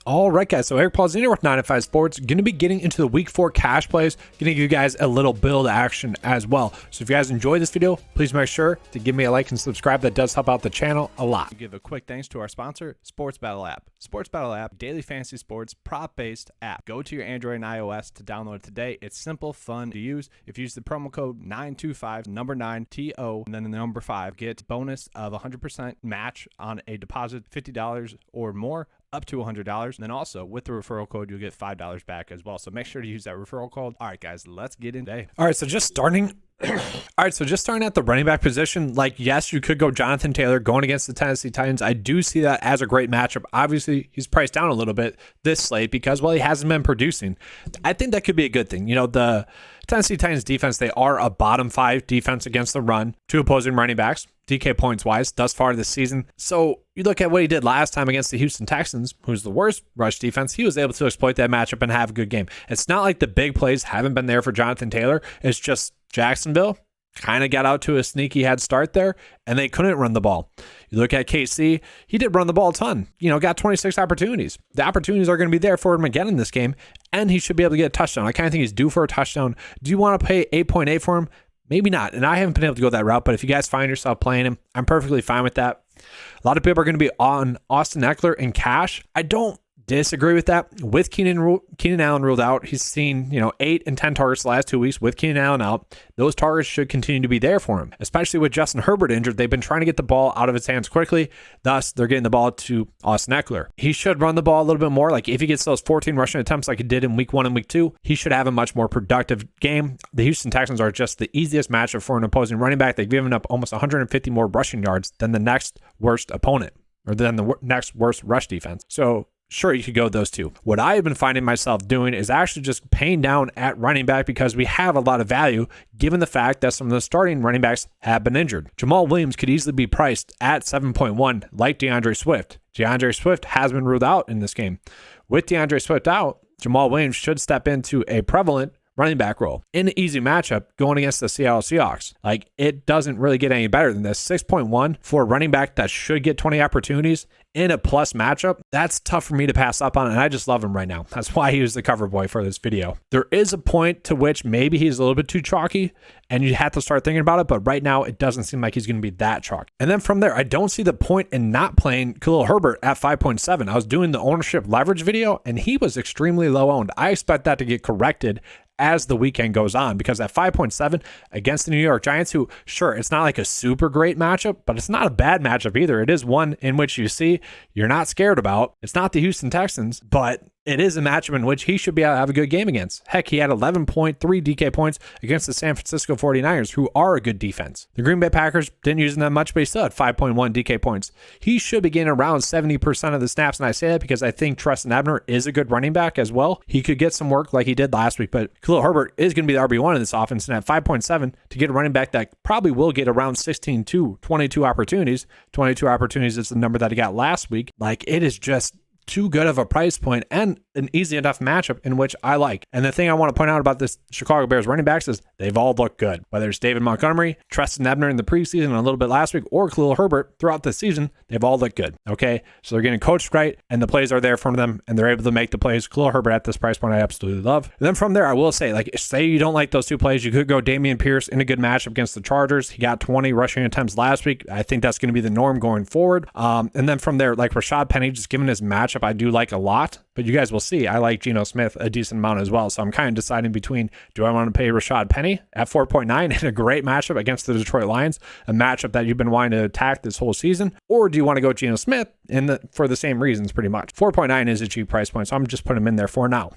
All right, guys. So Eric Paulzini with 9to5 Sports, going to be getting into the Week 4 cash plays, going to give you guys a little build action as well. So if you guys enjoyed this video, please make sure to give me a like and subscribe. That does help out the channel a lot. Give a quick thanks to our sponsor, Sports Battle app. Sports Battle app, daily fantasy sports, prop-based app. Go to your Android and iOS to download it today. It's simple, fun to use. If you use the promo code 925, number 9, TO, and then the number 5, get bonus of 100% match on a deposit, $50 or more, up to $100. And then also with the referral code, you'll get $5 back as well. So make sure to use that referral code. All right, guys, let's get in today. All right, so just starting at the running back position, like, yes, you could go Jonathan Taylor going against the Tennessee Titans. I do see that as a great matchup. Obviously, he's priced down a little bit this slate because, well, he hasn't been producing. I think that could be a good thing. You know, the Tennessee Titans defense, they are a bottom 5 defense against the run to opposing running backs, DK points wise, thus far this season. So you look at what he did last time against the Houston Texans, who's the worst rush defense. He was able to exploit that matchup and have a good game. It's not like the big plays haven't been there for Jonathan Taylor. It's just Jacksonville kind of got out to a sneaky head start there, and they couldn't run the ball. You look at KC, he did run the ball a ton, got 26 opportunities. The opportunities are going to be there for him again in this game, and he should be able to get a touchdown. I kind of think he's due for a touchdown. Do you want to pay 8.8 for him? Maybe not, and I haven't been able to go that route, but if you guys find yourself playing him, I'm perfectly fine with that. A lot of people are going to be on Austin Eckler in cash. I don't disagree with that. With Keenan Allen ruled out, he's seen 8 and 10 targets the last 2 weeks. With Keenan Allen out, those targets should continue to be there for him, especially with Justin Herbert injured. They've been trying to get the ball out of his hands quickly, thus they're getting the ball to Austin Eckler. He should run the ball a little bit more. Like, if he gets those 14 rushing attempts like he did in week 1 and week 2, he should have a much more productive game. The Houston Texans are just the easiest matchup for an opposing running back. They've given up almost 150 more rushing yards than the next worst opponent, or than the next worst rush defense. So sure, you could go those two. What I have been finding myself doing is actually just paying down at running back because we have a lot of value given the fact that some of the starting running backs have been injured. Jamal Williams could easily be priced at 7.1 like DeAndre Swift. DeAndre Swift has been ruled out in this game. With DeAndre Swift out, Jamal Williams should step into a prevalent running back role in an easy matchup going against the Seattle Seahawks. Like, it doesn't really get any better than this. 6.1 for a running back that should get 20 opportunities in a plus matchup. That's tough for me to pass up on, and I just love him right now. That's why he was the cover boy for this video. There is a point to which maybe he's a little bit too chalky, and you have to start thinking about it, but right now it doesn't seem like he's going to be that chalky. And then from there, I don't see the point in not playing Khalil Herbert at 5.7. I was doing the ownership leverage video, and he was extremely low owned. I expect that to get corrected as the weekend goes on, because at 5.7 against the New York Giants, who, sure, it's not like a super great matchup, but it's not a bad matchup either. It is one in which you see you're not scared about. It's not the Houston Texans, but it is a matchup in which he should be able to have a good game against. Heck, he had 11.3 DK points against the San Francisco 49ers, who are a good defense. The Green Bay Packers didn't use him that much, but he still had 5.1 DK points. He should be getting around 70% of the snaps, and I say that because I think Treston Ebner is a good running back as well. He could get some work like he did last week, but Khalil Herbert is going to be the RB1 in this offense, and at 5.7, to get a running back that probably will get around 16 to 22 opportunities. 22 opportunities is the number that he got last week. Like, it is just too good of a price point and an easy enough matchup in which I like. And the thing I want to point out about this Chicago Bears running backs is they've all looked good. Whether it's David Montgomery, Treston Ebner in the preseason and a little bit last week, or Khalil Herbert throughout the season, they've all looked good. Okay, so they're getting coached right, and the plays are there for them, and they're able to make the plays. Khalil Herbert at this price point, I absolutely love. And then from there, I will say, like, say you don't like those two plays, you could go Dameon Pierce in a good matchup against the Chargers. He got 20 rushing attempts last week. I think that's going to be the norm going forward. And then from there, like Rashad Penny, just given his matchup, I do like a lot. But you guys will see, I like Geno Smith a decent amount as well. So I'm kind of deciding between, do I want to pay Rashad Penny at 4.9 in a great matchup against the Detroit Lions, a matchup that you've been wanting to attack this whole season, or do you want to go Geno Smith for the same reasons pretty much? 4.9 is a cheap price point, so I'm just putting him in there for now.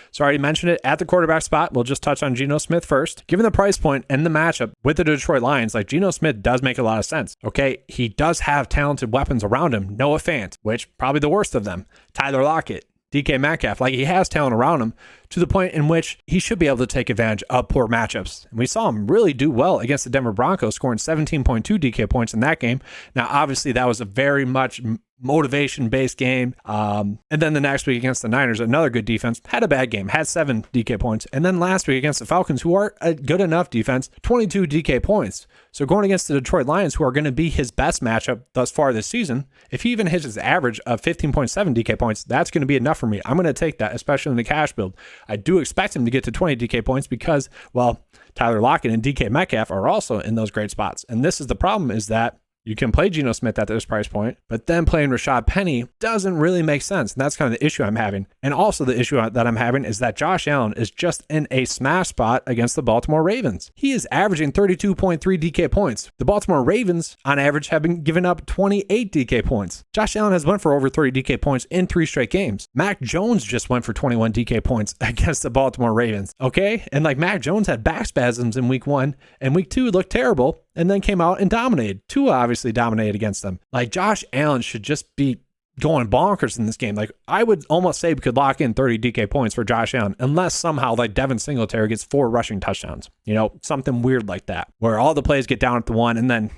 So I already mentioned it at the quarterback spot. We'll just touch on Geno Smith first. Given the price point and the matchup with the Detroit Lions, like, Geno Smith does make a lot of sense. Okay, he does have talented weapons around him. Noah Fant, which probably the worst of them. Tyler Lockett, DK Metcalf, like, he has talent around him to the point in which he should be able to take advantage of poor matchups. And we saw him really do well against the Denver Broncos, scoring 17.2 DK points in that game. Now, obviously, that was a very much motivation-based game. And then the next week against the Niners, another good defense, had a bad game, had 7 DK points. And then last week against the Falcons, who are a good enough defense, 22 DK points. So going against the Detroit Lions, who are going to be his best matchup thus far this season, if he even hits his average of 15.7 DK points, that's going to be enough for me. I'm going to take that, especially in the cash build. I do expect him to get to 20 DK points because, well, Tyler Lockett and DK Metcalf are also in those great spots. And this is the problem, is that you can play Geno Smith at this price point, but then playing Rashad Penny doesn't really make sense. And that's kind of the issue I'm having. And also the issue that I'm having is that Josh Allen is just in a smash spot against the Baltimore Ravens. He is averaging 32.3 DK points. The Baltimore Ravens, on average, have been giving up 28 DK points. Josh Allen has went for over 30 DK points in 3 straight games. Mac Jones just went for 21 DK points against the Baltimore Ravens. Okay? And like Mac Jones had back spasms in week 1, and week 2 looked terrible, and then came out and dominated. Tua obviously dominated against them. Like, Josh Allen should just be going bonkers in this game. Like, I would almost say we could lock in 30 DK points for Josh Allen, unless somehow like Devin Singletary gets 4 rushing touchdowns. You know, something weird like that, where all the plays get down at the 1, and then,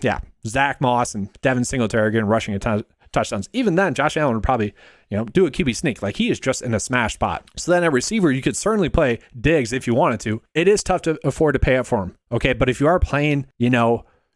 Zach Moss and Devin Singletary are getting rushing touchdowns. Even then, Josh Allen would probably, do a QB sneak. Like, he is just in a smash spot. So then at receiver, you could certainly play Diggs if you wanted to. It is tough to afford to pay up for him. Okay. But if you are playing,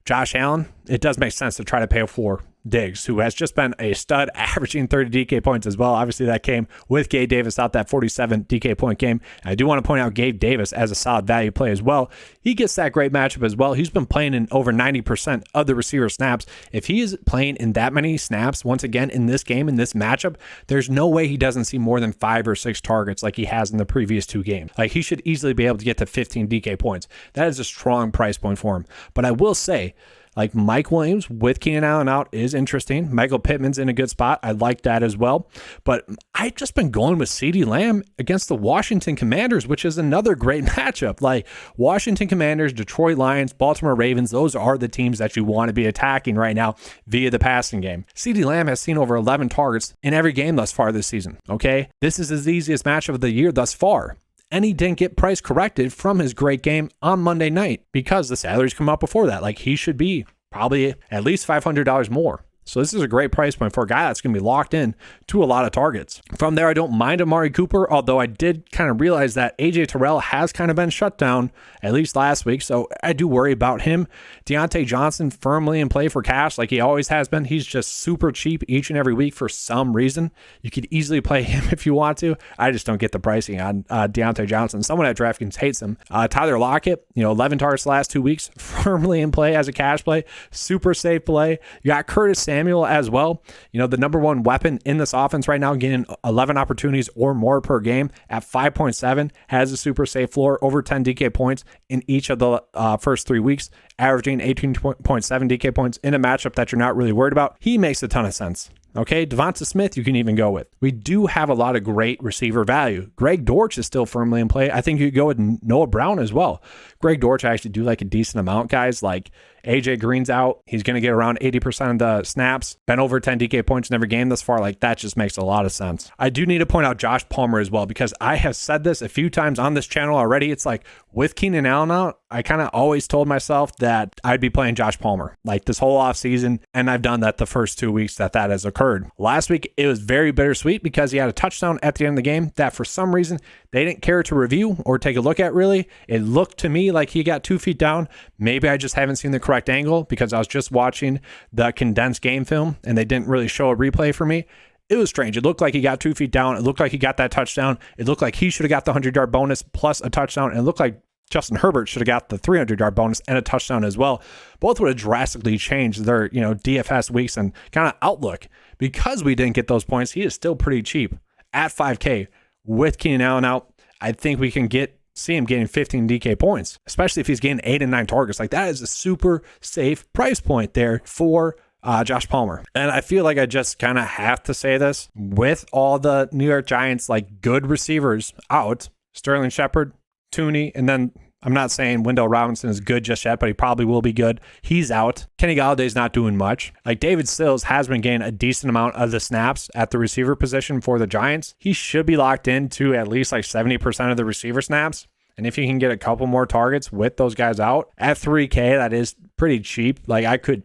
Josh Allen, it does make sense to try to pay up for Diggs, who has just been a stud, averaging 30 DK points as well. Obviously, that came with Gabe Davis out that 47 DK point game. And I do want to point out Gabe Davis as a solid value play as well. He gets that great matchup as well. He's been playing in over 90% of the receiver snaps. If he is playing in that many snaps, once again, in this game, in this matchup, there's no way he doesn't see more than 5 or 6 targets like he has in the previous 2 games. Like, he should easily be able to get to 15 DK points. That is a strong price point for him. But I will say, like, Mike Williams with Keenan Allen out is interesting. Michael Pittman's in a good spot. I like that as well. But I've just been going with CeeDee Lamb against the Washington Commanders, which is another great matchup. Like, Washington Commanders, Detroit Lions, Baltimore Ravens, those are the teams that you want to be attacking right now via the passing game. CeeDee Lamb has seen over 11 targets in every game thus far this season. Okay? This is his easiest matchup of the year thus far. And he didn't get price corrected from his great game on Monday night because the salaries come out before that. Like, he should be probably at least $500 more. So this is a great price point for a guy that's going to be locked in to a lot of targets. From there, I don't mind Amari Cooper, although I did kind of realize that AJ Terrell has kind of been shut down, at least last week. So I do worry about him. Deontay Johnson firmly in play for cash like he always has been. He's just super cheap each and every week for some reason. You could easily play him if you want to. I just don't get the pricing on Deontay Johnson. Someone at DraftKings hates him. Tyler Lockett, 11 targets the last 2 weeks, firmly in play as a cash play. Super safe play. You got Curtis Samuel as well. The number one weapon in this offense right now, getting 11 opportunities or more per game at 5.7, has a super safe floor, over 10 DK points in each of the first 3 weeks, averaging 18.7 DK points in a matchup that you're not really worried about. He makes a ton of sense. Okay, Devonta Smith you can even go with. We do have a lot of great receiver value. Greg Dortch is still firmly in play. I think you could go with Noah Brown as well. Greg Dortch I actually do like a decent amount, guys. Like, AJ Green's out. He's going to get around 80% of the snaps. Been over 10 DK points in every game thus far. Like, that just makes a lot of sense. I do need to point out Josh Palmer as well, because I have said this a few times on this channel already. It's like, with Keenan Allen out, I kind of always told myself that I'd be playing Josh Palmer like this whole offseason, and I've done that the first 2 weeks that has occurred. Last week, it was very bittersweet because he had a touchdown at the end of the game that for some reason they didn't care to review or take a look at really. It looked to me like he got 2 feet down. Maybe I just haven't seen the correct angle because I was just watching the condensed game film and they didn't really show a replay for me. It was strange. It looked like he got 2 feet down. It looked like he got that touchdown. It looked like he should have got the 100-yard bonus plus a touchdown. And it looked like Justin Herbert should have got the 300-yard bonus and a touchdown as well. Both would have drastically changed their, DFS weeks and kind of outlook. Because we didn't get those points, he is still pretty cheap at $5K with Keenan Allen out. I think we can see him getting 15 DK points, especially if he's getting 8 and 9 targets. Like, that is a super safe price point there for Josh Palmer. And I feel like I just kind of have to say this with all the New York Giants, like, good receivers out, Sterling Shepard, Tooney, and then I'm not saying Wendell Robinson is good just yet, but he probably will be good. He's out. Kenny Galladay's not doing much. Like David Sills has been getting a decent amount of the snaps at the receiver position for the Giants. He should be locked into at least like 70% of the receiver snaps. And if you can get a couple more targets with those guys out at $3K, that is pretty cheap. Like I could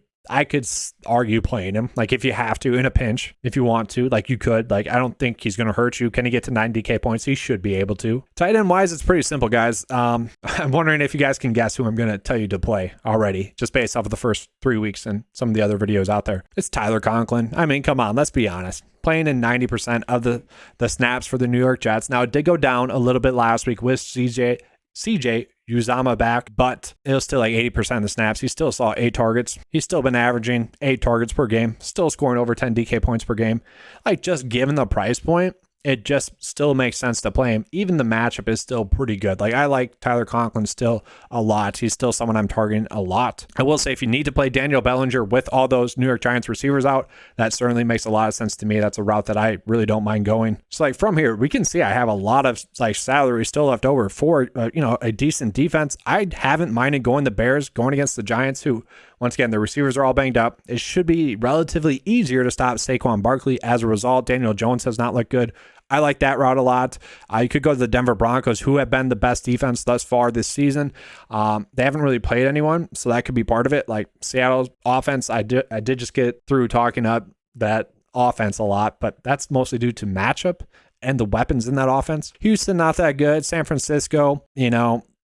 argue playing him. Like if you have to in a pinch, if you want to, like you could. Like I don't think he's going to hurt you. Can he get to 90K points? He should be able to. Tight end wise, it's pretty simple, guys. I'm wondering if you guys can guess who I'm going to tell you to play already, just based off of the first 3 weeks and some of the other videos out there. It's Tyler Conklin. I mean, come on, let's be honest. Playing in 90% of the snaps for the New York Jets. Now, it did go down a little bit last week with CJ Uzomah back, but it was still like 80% of the snaps. He still saw 8 targets. He's still been averaging 8 targets per game, still scoring over 10 DK points per game. Like just given the price point, it just still makes sense to play him. Even the matchup is still pretty good. Like I like Tyler Conklin still a lot. He's still someone I'm targeting a lot. I will say if you need to play Daniel Bellinger with all those New York Giants receivers out, that certainly makes a lot of sense to me. That's a route that I really don't mind going. So like from here, we can see I have a lot of like salary still left over for a decent defense. I haven't minded going the Bears, going against the Giants, who once again, the receivers are all banged up. It should be relatively easier to stop Saquon Barkley. As a result, Daniel Jones has not looked good. I like that route a lot. You could go to the Denver Broncos, who have been the best defense thus far this season. They haven't really played anyone, so that could be part of it. Like Seattle's offense, I did just get through talking up that offense a lot, but that's mostly due to matchup and the weapons in that offense. Houston, not that good. San Francisco,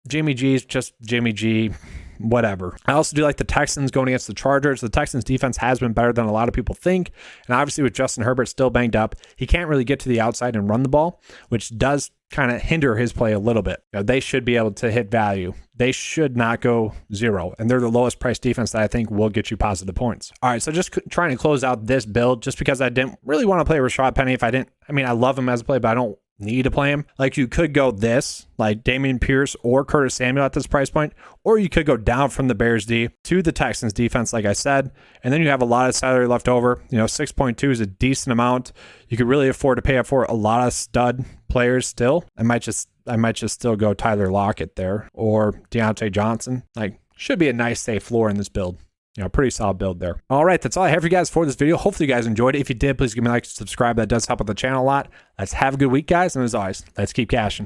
Jimmy G's just Jimmy G. Whatever. I also do like the Texans going against the Chargers. The Texans defense has been better than a lot of people think. And obviously with Justin Herbert still banged up, he can't really get to the outside and run the ball, which does kind of hinder his play a little bit. They should be able to hit value. They should not go 0. And they're the lowest price defense that I think will get you positive points. All right. So just trying to close out this build just because I didn't really want to play Rashad Penny. I love him as a play, but I don't need to play him. Like you could go this, like Dameon Pierce or Curtis Samuel at this price point, or you could go down from the Bears D to the Texans defense, like I said, and then you have a lot of salary left over. 6.2 is a decent amount. You could really afford to pay up for a lot of stud players still. I might just still go Tyler Lockett there or Deontay Johnson. Like should be a nice safe floor in this build. Pretty solid build there. All right, that's all I have for you guys for this video. Hopefully you guys enjoyed it. If you did, please give me a like, subscribe. That does help with the channel a lot. Let's have a good week, guys. And as always, let's keep cashing.